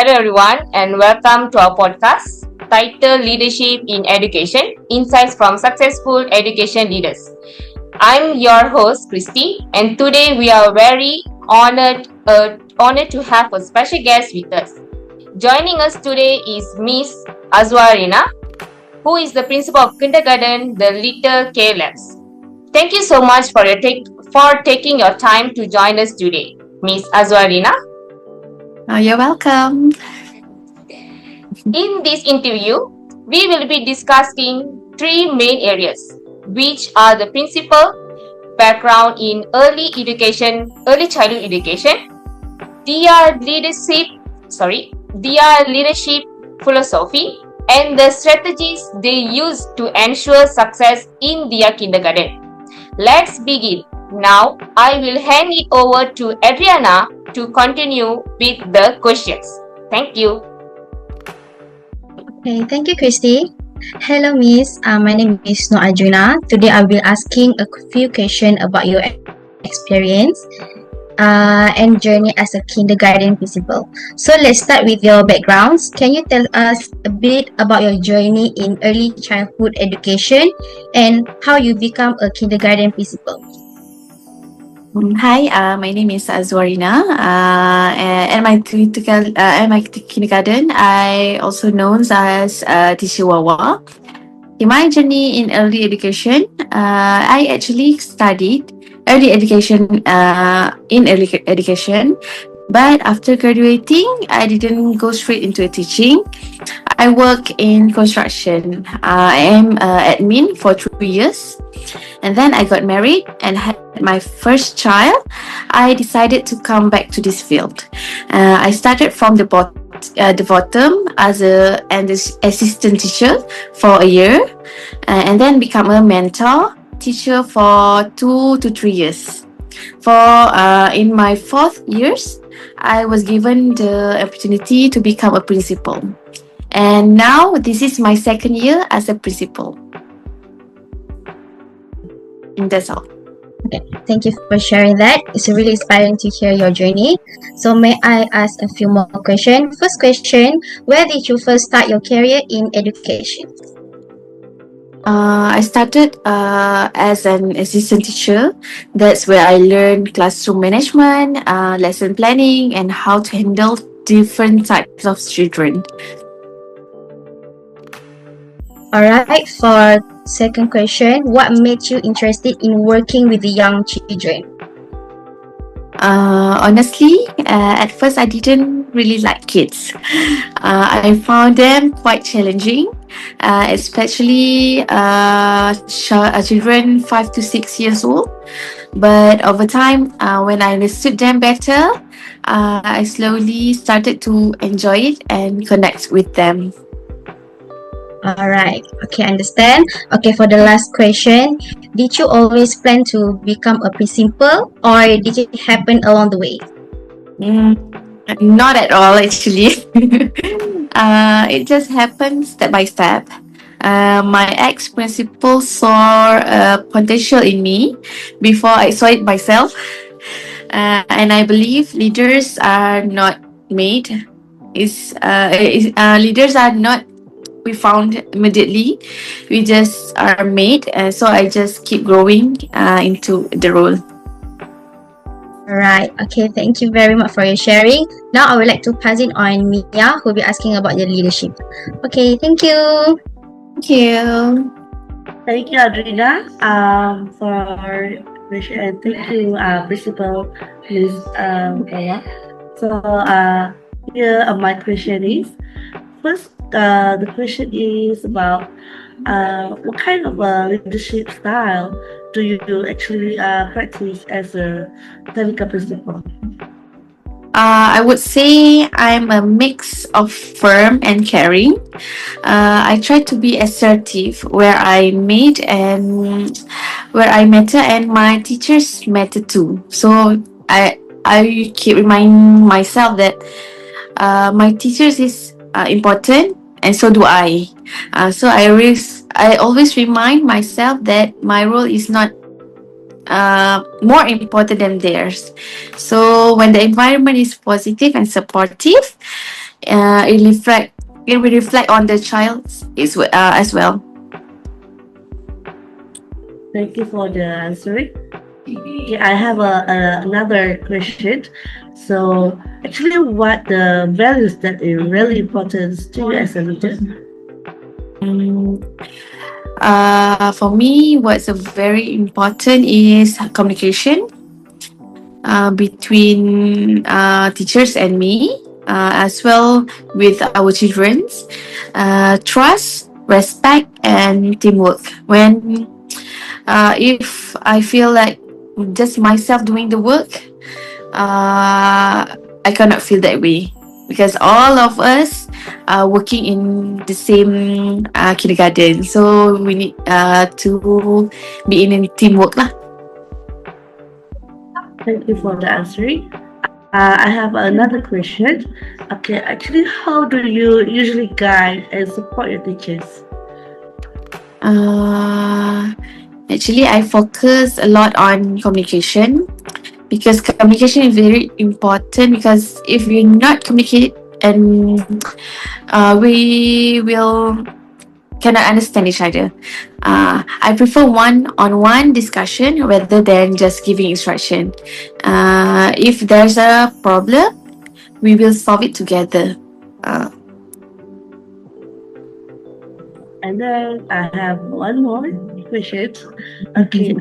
Hello, everyone, and welcome to our podcast titled Leadership in Education Insights from Successful Education Leaders. I'm your host, Christy, and today we are very honored to have a special guest with us. Joining us today is Miss Azwarina, who is the principal of kindergarten, the Little K Labs. Thank you so much for taking your time to join us today, Miss Azwarina. You're welcome. In this interview, we will be discussing three main areas, which are the principal, background in early childhood education, their leadership philosophy, and the strategies they use to ensure success in their kindergarten. Let's begin. Now, I will hand it over to Adriana to continue with the questions. Thank you. Okay, thank you, Christy. Hello, Miss. My name is Noor Adriana. Today, I will be asking a few questions about your experience and journey as a kindergarten principal. So, let's start with your backgrounds. Can you tell us a bit about your journey in early childhood education and how you become a kindergarten principal? Hi, my name is Azwarina. At my kindergarten, I also known as Teacher Wawa. In my journey in early education, I actually studied early education but after graduating, I didn't go straight into teaching. I work in construction. I am admin for 3 years. And then I got married and had my first child. I decided to come back to this field. I started from the bottom as an assistant teacher for a year, and then become a mentor teacher for 2 to 3 years. In my 4th years, I was given the opportunity to become a principal. And now this is my 2nd year as a principal. And that's all. Okay, thank you for sharing that. It's really inspiring to hear your journey. So, may I ask a few more questions? First question, where did you first start your career in education? I started as an assistant teacher. That's where I learned classroom management, lesson planning, and how to handle different types of children. Alright, for second question, what made you interested in working with the young children? Honestly, at first I didn't really like kids. I found them quite challenging, especially children 5 to 6 years old. But over time, when I understood them better, I slowly started to enjoy it and connect with them. Alright, okay, understand. Okay, for the last question, did you always plan to become a principal or did it happen along the way? Not at all, actually. It just happened step by step. My ex-principal saw potential in me before I saw it myself. And I believe leaders are not made. Leaders are not we found immediately. We just are made. So I just keep growing into the role. Alright, okay, thank you very much for your sharing. Now I would like to pass it on Mia, who will be asking about your leadership. Okay, thank you. Thank you. Thank you, Adrina, for question, and thank you, Principal Ms. Ella. So, here my question is, first, the question is about what kind of leadership style do you actually practice as a technical principal? I would say I'm a mix of firm and caring. I try to be assertive where I matter and my teachers matter too. So I keep reminding myself that my teachers is important and so do I. So I always remind myself that my role is not more important than theirs. So when the environment is positive and supportive, it will reflect on the child as well. Thank you for the answer. Okay, I have another question. So, actually, what the values that are really important to you as a leader? For me, what's very important is communication between teachers and me, as well with our children. Trust, respect, and teamwork. When if I feel like just myself doing the work, I cannot feel that way because all of us are working in the same kindergarten, so we need to be in a teamwork lah. Thank you for the answer. I have another question. Okay, actually, how do you usually guide and support your teachers? Actually, I focus a lot on communication because communication is very important. Because if we not communicate, and we will cannot understand each other. I prefer one-on-one discussion rather than just giving instruction. If there's a problem, we will solve it together. And then I have one more question. Okay,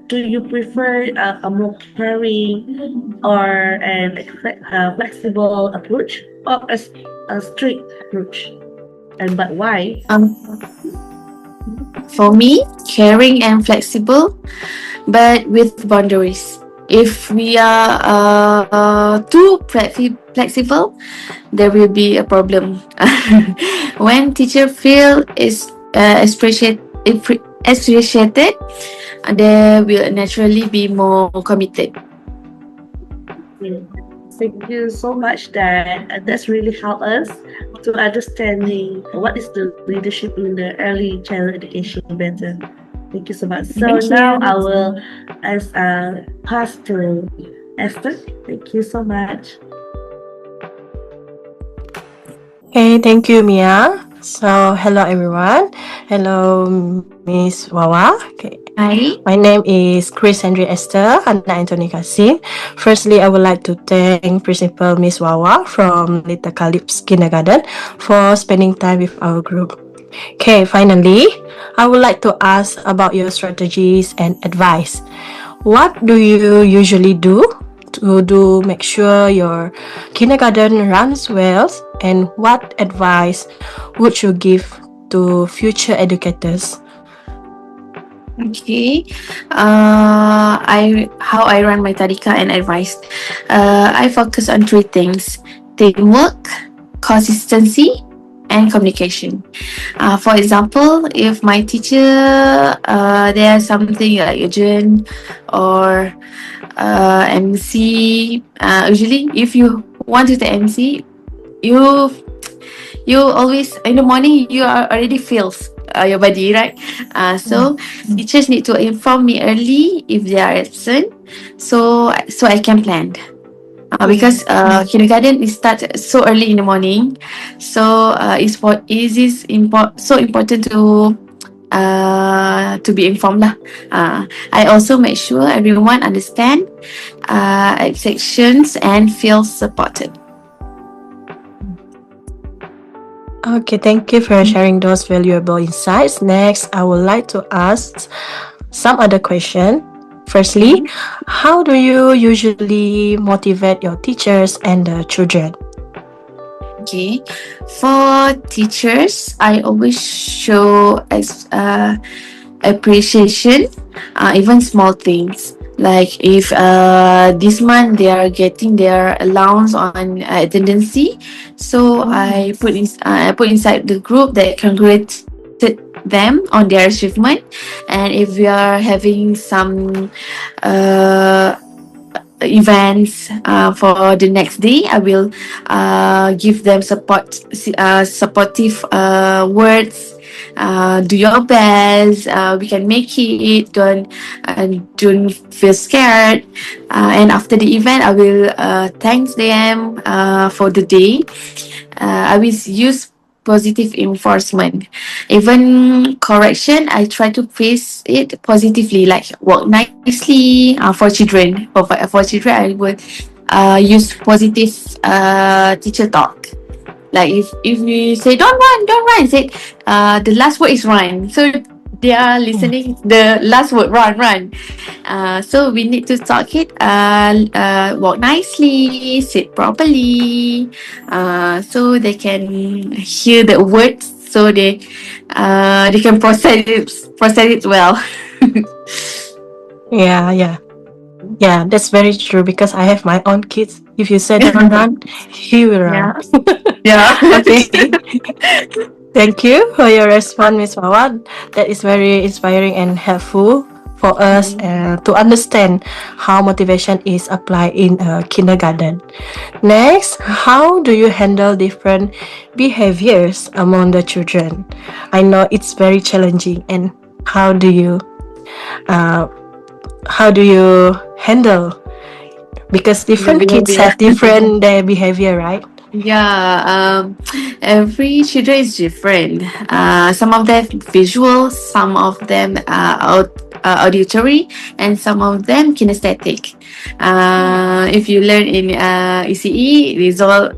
do you prefer a more caring or a flexible approach or a strict approach? And but why? For me, caring and flexible, but with boundaries. If we are too flexible, there will be a problem. When teacher feel is appreciated, they will naturally be more committed. Thank you so much. That's really helped us to understanding what is the leadership in the early child education better. Thank you so much. So Thank now you. I will pass to Esther. Thank you so much. Okay, thank you, Mia. So, hello everyone. Hello, Miss Wawa. Okay. Hi. My name is Chris Henry Esther and Anthony Kasim. Firstly, I would like to thank Principal Miss Wawa from Little Calypso Kindergarten for spending time with our group. Okay, finally, I would like to ask about your strategies and advice. What do you usually do to make sure your kindergarten runs well, and what advice would you give to future educators? Okay. How I run my tadika and advice. I focus on three things: teamwork, consistency, and communication. For example, if my teacher there's something like urgent or MC, usually if you want to the MC, you always in the morning you are already feels your body, right? So teachers need to inform me early if they are absent, so I can plan. Because kindergarten is start so early in the morning, so so important to be informed lah. I also make sure everyone understand sections and feel supported. Okay, thank you for sharing those valuable insights. Next, I would like to ask some other question. Firstly, how do you usually motivate your teachers and the children? Okay, for teachers, I always show appreciation, even small things. Like if this month they are getting their allowance on attendance, so I put inside the group that congratulated them on their achievement. And if we are having some events for the next day, I will give them supportive words. Do your best. We can make it. Don't feel scared. And after the event, I will thank them for the day. I will use positive enforcement. Even correction, I try to face it positively, like work nicely for children. For children, I will use positive teacher talk. Like if we say don't run, say the last word is run. So they are listening. The last word run. So we need to talk it. Walk nicely, sit properly. So they can hear the words. So they can process it well. Yeah, that's very true because I have my own kids. If you say don't run, he will run. Yeah. Okay. Thank you for your response, Miss Wawa. That is very inspiring and helpful for us to understand how motivation is applied in kindergarten. Next, how do you handle different behaviors among the children? I know it's very challenging, and how do you uh, handle, because different kids have different their behavior, right? Yeah, every children is different. Some of them visual, some of them auditory, and some of them kinesthetic. If you learn in ECE, it's all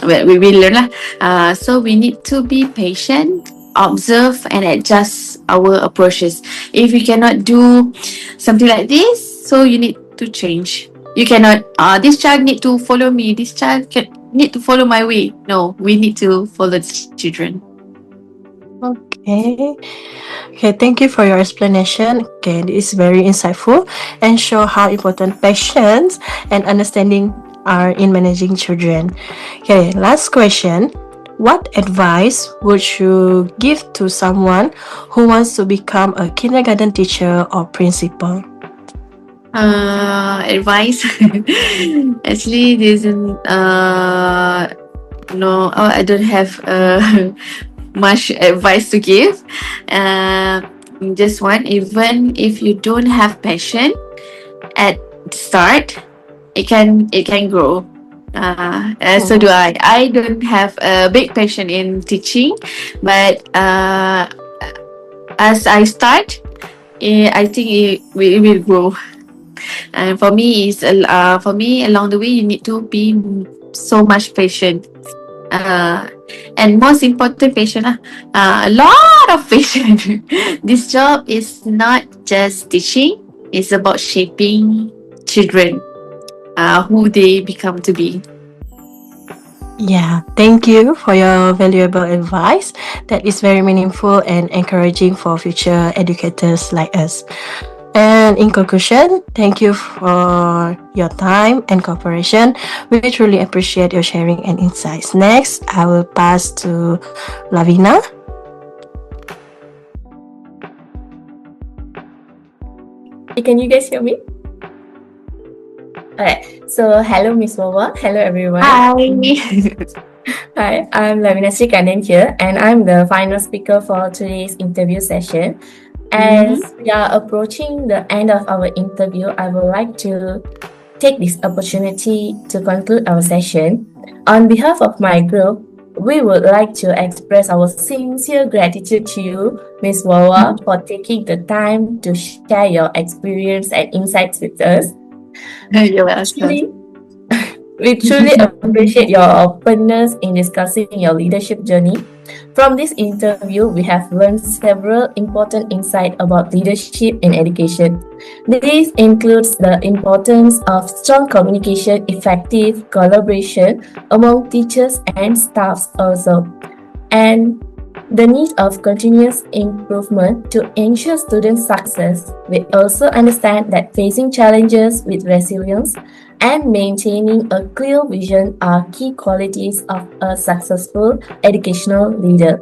we will learn lah. So we need to be patient, observe, and adjust our approaches. If we cannot do something like this, so you need to change. You cannot. This child need to follow me. This child need to follow my way. No, we need to follow the children. Okay. Okay, thank you for your explanation. Okay, this is very insightful and show how important patience and understanding are in managing children. Okay, last question. What advice would you give to someone who wants to become a kindergarten teacher or principal? Advice. Actually, this isn't. No, I don't have much advice to give. Just one. Even if you don't have passion at the start, it can grow. So do I. I don't have a big passion in teaching, but as I start, I think it will grow. And for me, along the way, you need to be so much patient. And most important, patient. A lot of patience. This job is not just teaching; it's about shaping children, who they become to be. Yeah, thank you for your valuable advice. That is very meaningful and encouraging for future educators like us. And in conclusion, thank you for your time and cooperation. We truly appreciate your sharing and insights. Next, I will pass to Lavina. Can you guys hear me? Alright, so hello Miss Wawa, hello everyone. Hi. Hi, I'm Lavina Srikanden here, and I'm the final speaker for today's interview session. As we are approaching the end of our interview, I would like to take this opportunity to conclude our session. On behalf of my group, we would like to express our sincere gratitude to you, Ms. Wawa, for taking the time to share your experience and insights with us. You're welcome. We truly appreciate your openness in discussing your leadership journey. From this interview, we have learned several important insights about leadership in education. This includes the importance of strong communication, effective collaboration among teachers and staffs also, and the need of continuous improvement to ensure student success. We also understand that facing challenges with resilience and maintaining a clear vision are key qualities of a successful educational leader.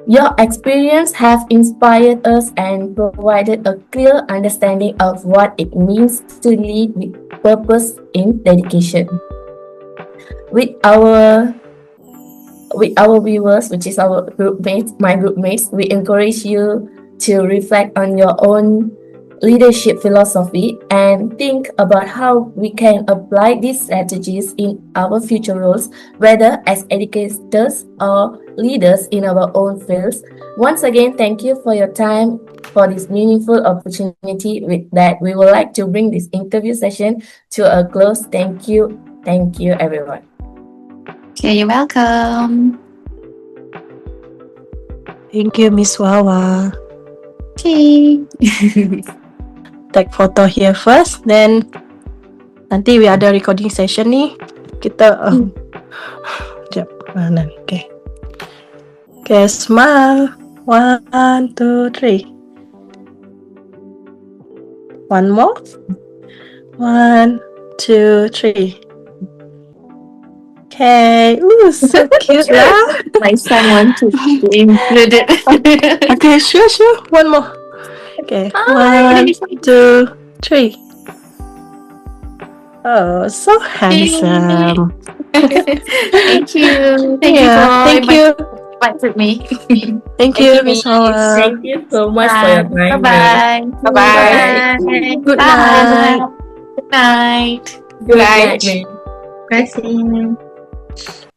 Your experience have inspired us and provided a clear understanding of what it means to lead with purpose in dedication. With our viewers, which is our group mates, my group mates, we encourage you to reflect on your own leadership philosophy and think about how we can apply these strategies in our future roles, whether as educators or leaders in our own fields. Once again, thank you for your time for this meaningful opportunity. With that, we would like to bring this interview session to a close. Thank you. Thank you, everyone. Okay, you're welcome. Thank you, Miss Wawa. Okay. Take photo here first, then nanti we ada recording session ni. Kita sekejap. Mana ni? Okay. Okay, smile. 1, 2, 3. One more. 1, 2, 3. Okay. Ooh, so cute lah. My son wants to be included. Okay, sure. One more. Okay. 1, 2, 3. Oh, so handsome. Thank you. Thank you Yeah, for thank you. inviting me. Thank you, Miss Hawa. Thank you so much for your time. Bye-bye. Bye-bye. Good Bye. night. Good night. Good night. night. Terima kasih.